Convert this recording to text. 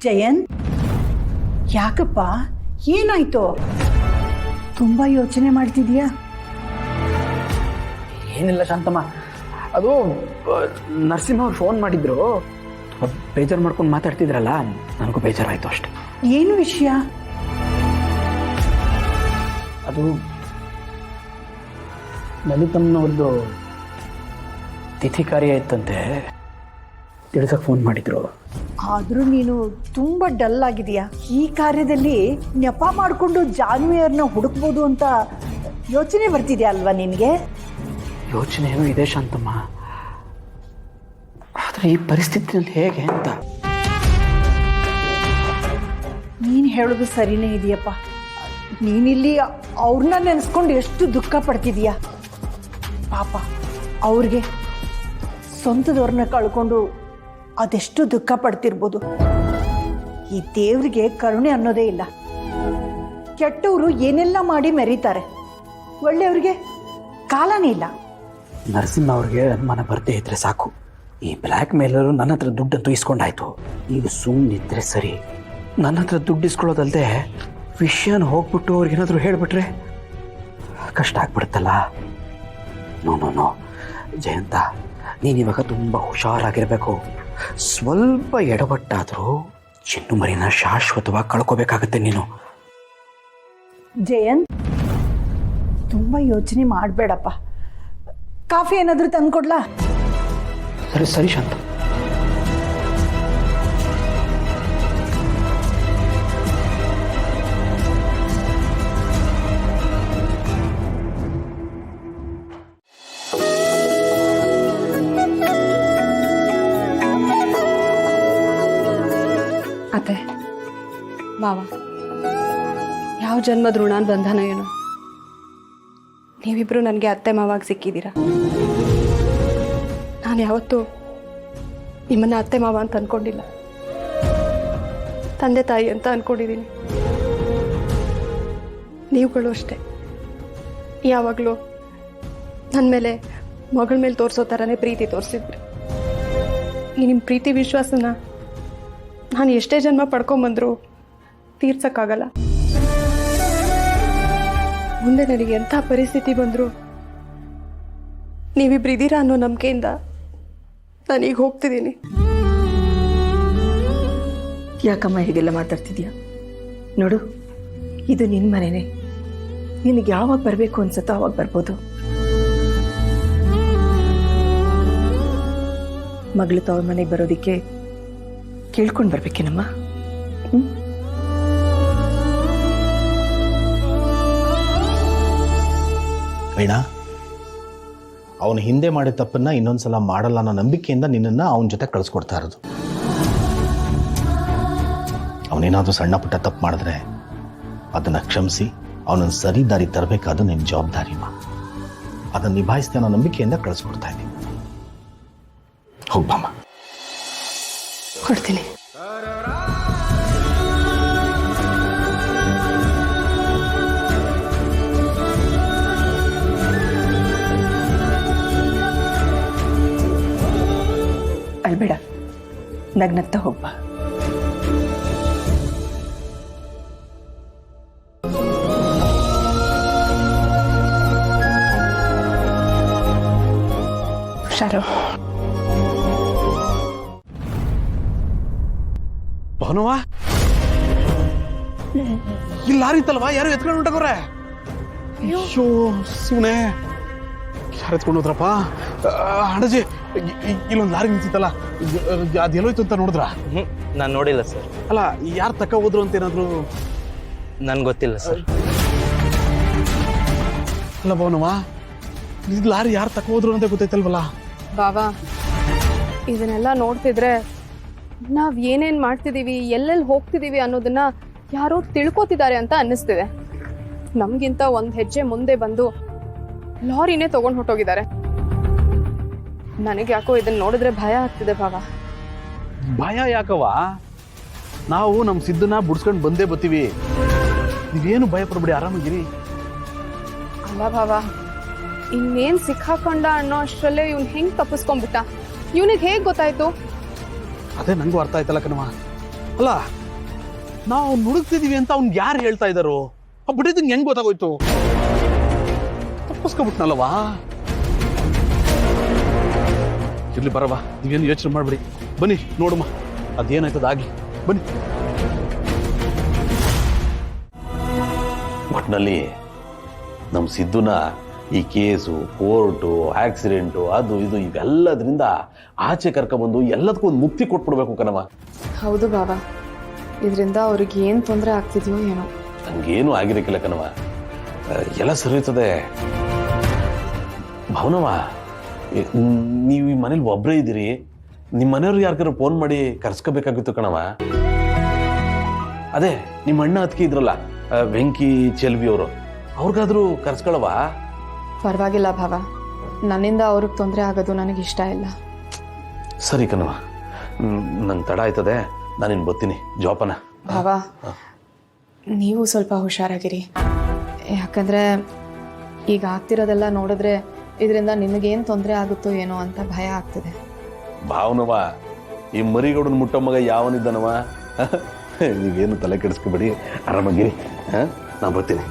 ಜಯಂತ್, ಯಾಕಪ್ಪ, ಏನಾಯ್ತು? ತುಂಬಾ ಯೋಚನೆ ಮಾಡ್ತಿದ್ಯಾ? ಏನಿಲ್ಲ ಶಾಂತಮ್ಮ, ಅದು ನರಸಿಂಹ ಅವ್ರು ಫೋನ್ ಮಾಡಿದ್ರು, ಬೇಜಾರು ಮಾಡ್ಕೊಂಡು ಮಾತಾಡ್ತಿದ್ರಲ್ಲ, ನನಗೂ ಬೇಜಾರಾಯಿತು ಅಷ್ಟೆ. ಏನು ವಿಷಯ? ಅದು ಲಲಿತಮ್ಮನವ್ರದ್ದು ತಿಥಿ ಕಾರ್ಯ ಇತ್ತಂತೆ, ತಿಳಿಸಕ್ಕೆ ಫೋನ್ ಮಾಡಿದ್ರು. ಆದ್ರೂ ನೀನು ತುಂಬಾ ಡಲ್ ಆಗಿದೆಯಾ. ಈ ಕಾರ್ಯದಲ್ಲಿ ನೆಪ ಮಾಡಿಕೊಂಡು ಜಾನ್ವಿಯರ್ನ ಹುಡುಕ್ಬೋದು ಅಂತ ಯೋಚನೆ ಬರ್ತಿದ್ಯಾ ಅಲ್ವಾ ನಿನಗೆ? ಯೋಚನೆಯೂ ಇದೆ ಶಾಂತಮ್ಮ, ಆದರೆ ಈ ಪರಿಸ್ಥಿತಿಯಲ್ಲಿ ಹೇಗೆ ಅಂತ. ನೀನು ಹೇಳೋದು ಸರಿನೇ ಇದೆಯಪ್ಪ. ನೀನಿಲ್ಲಿ ಅವ್ರನ್ನ ನೆನೆಸ್ಕೊಂಡು ಎಷ್ಟು ದುಃಖ ಪಡ್ತಿದೀಯ. ಪಾಪ ಅವ್ರಿಗೆ ಸ್ವಂತದವ್ರನ್ನ ಕಳ್ಕೊಂಡು ಅದೆಷ್ಟು ದುಃಖ ಪಡ್ತಿರ್ಬೋದು. ಈ ದೇವ್ರಿಗೆ ಕರುಣೆ ಅನ್ನೋದೇ ಇಲ್ಲ. ಕೆಟ್ಟವರು ಏನೆಲ್ಲ ಮಾಡಿ ಮೆರೀತಾರೆ, ಒಳ್ಳೆಯವ್ರಿಗೆ ಕಾಲನೇ ಇಲ್ಲ. ನರಸಿಂಹ ಅವ್ರಿಗೆ ಅನುಮಾನ ಬರ್ದೇ ಇದ್ರೆ ಸಾಕು. ಈ ಬ್ಲ್ಯಾಕ್ ಮೇಲರು ನನ್ನ ಹತ್ರ ದುಡ್ಡಂತೂ ಇಸ್ಕೊಂಡಾಯ್ತು, ಈಗ ಸುಮ್ಮನಿದ್ರೆ ಸರಿ. ನನ್ನ ಹತ್ರ ದುಡ್ಡು ಇಸ್ಕೊಳ್ಳೋದಲ್ಲದೆ ವಿಷಯನ ಹೋಗ್ಬಿಟ್ಟು ಅವ್ರಿಗೇನಾದರೂ ಹೇಳಿಬಿಟ್ರೆ ಕಷ್ಟ ಆಗ್ಬಿಡುತ್ತಲ್ಲ. ನೋ ಜಯಂತ, ನೀನಿವಾಗ ತುಂಬ ಹುಷಾರಾಗಿರಬೇಕು. ಸ್ವಲ್ಪ ಎಡವಟ್ಟಾದರೂ ಚಿನ್ನು ಮರಿನ ಶಾಶ್ವತವಾಗಿ ಕಳ್ಕೋಬೇಕಾಗತ್ತೆ ನೀನು. ಜಯಂತ್, ತುಂಬ ಯೋಚನೆ ಮಾಡಬೇಡಪ್ಪ. ಕಾಫಿ ಏನಾದರೂ ತಂದ್ಕೊಡ್ಲಾ? ಸರಿ ಶಾಂತ. ಅತ್ತೆ ಮಾವ, ಯಾವ ಜನ್ಮದ ಋಣಾನ್ ಬಂಧನ ಏನೋ, ನೀವಿಬ್ರು ನನಗೆ ಅತ್ತೆ ಮಾವಾಗಿ ಸಿಕ್ಕಿದ್ದೀರಾ. ನಾನು ಯಾವತ್ತೂ ನಿಮ್ಮನ್ನ ಅತ್ತೆ ಮಾವ ಅಂತ ಅಂದ್ಕೊಂಡಿಲ್ಲ, ತಂದೆ ತಾಯಿ ಅಂತ ಅಂದ್ಕೊಂಡಿದ್ದೀನಿ. ನೀವುಗಳು ಅಷ್ಟೆ, ಯಾವಾಗಲೂ ನನ್ನ ಮೇಲೆ ಮಗಳ ಮೇಲೆ ತೋರಿಸೋ ಥರನೇ ಪ್ರೀತಿ ತೋರಿಸಿದ್ರಿ. ಈ ನಿಮ್ಮ ಪ್ರೀತಿ ವಿಶ್ವಾಸನ ನಾನು ಎಷ್ಟೇ ಜನ್ಮ ಪಡ್ಕೊಂಬಂದ್ರು ತೀರ್ಸಕ್ಕಾಗಲ್ಲ. ಮುಂದೆ ನನಗೆ ಎಂಥ ಪರಿಸ್ಥಿತಿ ಬಂದರೂ ನೀವಿಬ್ರಿದ್ದೀರಾ ಅನ್ನೋ ನಂಬಿಕೆಯಿಂದ ನಾನೀಗ ಹೋಗ್ತಿದ್ದೀನಿ. ಯಾಕಮ್ಮ ಹೀಗೆಲ್ಲ ಮಾತಾಡ್ತಿದ್ಯಾ? ನೋಡು, ಇದು ನಿನ್ನ ಮನೆನೇ. ನಿನಗೆ ಯಾವಾಗ ಬರಬೇಕು ಅನ್ಸುತ್ತೋ ಅವಾಗ ಬರ್ಬೋದು. ಮಗಳು ತವ್ರ ಮನೆಗೆ ಬರೋದಕ್ಕೆ ಕೇಳ್ಕೊಂಡು ಬರ್ಬೇಕೇನಮ್ಮ? ವೀಣಾ, ಅವನು ಹಿಂದೆ ಮಾಡಿದ ತಪ್ಪನ್ನ ಇನ್ನೊಂದ್ಸಲ ಮಾಡಲ್ಲ ಅನ್ನೋ ನಂಬಿಕೆಯಿಂದ ನಿನ್ನನ್ನು ಅವನ ಜೊತೆ ಕಳಿಸ್ಕೊಡ್ತಾ ಇರೋದು. ಅವನೇನಾದರೂ ಸಣ್ಣ ಪುಟ್ಟ ತಪ್ಪು ಮಾಡಿದ್ರೆ ಅದನ್ನು ಕ್ಷಮಿಸಿ ಅವನನ್ನು ಸರಿ ದಾರಿ ತರಬೇಕಾದ ನಿನ್ನ ಜವಾಬ್ದಾರಿಮ್ಮ. ಅದನ್ನು ನಿಭಾಯಿಸ್ತಾ ಅನ್ನೋ ನಂಬಿಕೆಯಿಂದ ಕಳಿಸ್ಕೊಡ್ತಾ ಇದ್ದೀನಿ. ಹೋಗ್ಬಮ್ಮ. ಕೊಡ್ತೀನಿ. ಅಳ್ಬೇಡ, ನಗ್ನಗ್ತಾ ಹೋಗ್ಬಾ. ಹುಷಾರು. ಭಾನುವಾ, ಇಲ್ಲಿ ಲಾರಿ ಇತ್ತಲ್ವಾ, ಯಾರು ಎತ್ಕೊಂಡು ಹೊಂಟವ್ರೆ? ಅಯ್ಯೋ ಸುಮ್ಮನೆ ಯಾರು ಎತ್ಕೊಂಡು ಹೋದ್ರಪ್ಪ? ಅಣಜಿ, ಇಲ್ಲೊಂದು ಲಾರಿ ನಿಂತಿತ್ತಲ್ಲ, ಅದು ಎಲ್ಲೋಯ್ತು ಅಂತ ನೋಡಿದ್ರ? ನಾನು ನೋಡಿಲ್ಲ ಸರ್. ಅಲ್ಲ, ಯಾರು ತಕ್ಕ ಹೋದ್ರು ಅಂತ ಏನಾದ್ರು? ನನ್ಗೆ ಗೊತ್ತಿಲ್ಲ ಸರ್. ಅಲ್ಲ ಭಾನುವಾ, ಇದು ಲಾರಿ ಯಾರು ತಕ್ಕ ಹೋದ್ರು ಅಂತ ಗೊತ್ತೈತಲ್ವಲ್ಲ? ಬಾಬಾ, ಇದನ್ನೆಲ್ಲ ನೋಡ್ತಿದ್ರೆ ನಾವ್ ಏನೇನ್ ಮಾಡ್ತಿದೀವಿ, ಎಲ್ಲೆಲ್ಲಿ ಹೋಗ್ತಿದೀವಿ ಅನ್ನೋದನ್ನ ಯಾರೋ ತಿಳ್ಕೊತಿದ್ದಾರೆ ಅಂತ ಅನ್ನಿಸ್ತಿದೆ. ನಮ್ಗಿಂತ ಒಂದ್ ಹೆಜ್ಜೆ ಮುಂದೆ ಬಂದು ಲಾರಿನೇ ತಗೊಂಡ್ ಹೊಟ್ಟೋಗಿದ್ದಾರೆ. ನನಗೆ ಯಾಕೋ ಇದನ್ನ ನೋಡಿದ್ರೆ ಭಯ ಆಗ್ತಿದೆ ಬಾಬಾ. ಭಯ ಯಾಕವ? ನಾವು ನಮ್ಮ ಸಿದ್ದನ್ನ ಬುಡ್ಸ್ಕೊಂಡು ಬಂದೇ ಬರ್ತೀವಿ. ನೀವೇನು ಭಯ ಪಡ್ಬೇಡಿ, ಆರಾಮಾಗಿರಿ. ಅಲ್ಲ ಬಾಬಾ, ಇನ್ನೇನ್ ಸಿಕ್ಕಾಕೊಂಡ ಅನ್ನೋ ಅಷ್ಟರಲ್ಲೇ ಇವ್ನ್ ಹೆಂಗ್ ತಪ್ಪಿಸ್ಕೊಂಡ್ಬಿಟ್ಟ? ಇವನಿಗೆ ಹೇಗ್ ಗೊತ್ತಾಯ್ತು? ಅದೇ ನಂಗೂ ಅರ್ಥ ಆಯ್ತಲ್ಲ ಕಣವ. ಅಲ್ಲ ನಾವು ಅವ್ನು ಹುಡುಕ್ತಿದೀವಿ ಅಂತ ಅವ್ನಿಗೆ ಯಾರು ಹೇಳ್ತಾ ಇದ್ದಾರೋ ಬಿಟ್ಟಿದ್ದೀನಿ ಹೆಂಗ್ ಗೊತ್ತಾಗೋಯ್ತು? ತಪ್ಪಿಸ್ಕೊಬಿಟ್ನಲ್ಲವಾ? ಇರ್ಲಿ ಬರವಾ, ನೀವೇನು ಯೋಚನೆ ಮಾಡ್ಬಿಡಿ, ಬನ್ನಿ ನೋಡಮ್ಮ ಅದೇನಾಯ್ತದ ಆಗ್ಲಿ, ಬನ್ನಿ. ಒಟ್ಟಿನಲ್ಲಿ ನಮ್ಮ ಸಿದ್ದುನ ಈ ಕೇಸು, ಕೋರ್ಟು, ಆಕ್ಸಿಡೆಂಟು, ಅದು ಇದು ಇವೆಲ್ಲದರಿಂದ ಆಚೆ ಕರ್ಕೊಂಬಂದು ಎಲ್ಲದಕ್ಕೂ ಒಂದು ಮುಕ್ತಿ ಕೊಟ್ಬಿಡ್ಬೇಕು ಕಣವ. ಹೌದು ಬಾಬಾ, ಇದರಿಂದ ಅವ್ರಿಗೆ ಏನು ತೊಂದರೆ ಆಗ್ತಿದೆಯೋ ಏನೋ. ಹಂಗೇನು ಆಗಿರಕ್ಕಿಲ್ಲ ಕಣವ, ಎಲ್ಲ ಸರಿಯುತ್ತದೆ. ಭವನವ, ನೀವು ಈ ಮನೇಲಿ ಒಬ್ಬರೇ ಇದ್ದೀರಿ, ನಿಮ್ಮ ಮನೆಯವ್ರಿಗೆ ಯಾರಿಗಾರು ಫೋನ್ ಮಾಡಿ ಕರ್ಸ್ಕೋಬೇಕಾಗಿತ್ತು ಕಣವ. ಅದೇ ನಿಮ್ಮ ಅಣ್ಣ ಅದಕ್ಕೆ ಇದ್ರಲ್ಲ, ವೆಂಕಿ ಚೆಲ್ವಿ ಅವರು, ಅವ್ರಿಗಾದ್ರೂ ಕರ್ಸ್ಕೊಳವ. ಪರವಾಗಿಲ್ಲ ಭಾವ, ನನ್ನಿಂದ ಅವ್ರಿಗೆ ತೊಂದರೆ ಆಗೋದು ನನಗೆ ಇಷ್ಟ ಇಲ್ಲ. ಸರಿ ಕಣವ, ನಂಗೆ ತಡ ಆಯ್ತದೆ, ನಾನಿನ್ ಬರ್ತೀನಿ. ಜೋಪಾನ. ಭಾವ, ನೀವು ಸ್ವಲ್ಪ ಹುಷಾರಾಗಿರಿ. ಯಾಕಂದರೆ ಈಗ ಆಗ್ತಿರೋದೆಲ್ಲ ನೋಡಿದ್ರೆ ಇದರಿಂದ ನಿಮಗೇನು ತೊಂದರೆ ಆಗುತ್ತೋ ಏನೋ ಅಂತ ಭಯ ಆಗ್ತಿದೆ. ಭಾವನವ, ಈ ಮರಿಗೌಡನ ಮುಟ್ಟೋ ಮಗ ಯಾವನಿದ್ದಾನವ? ನೀವೇನು ತಲೆ ಕೆಡಿಸ್ಕೊಬೇಡಿ, ಆರಾಮಾಗಿರಿ. ನಾನು ಬರ್ತೀನಿ.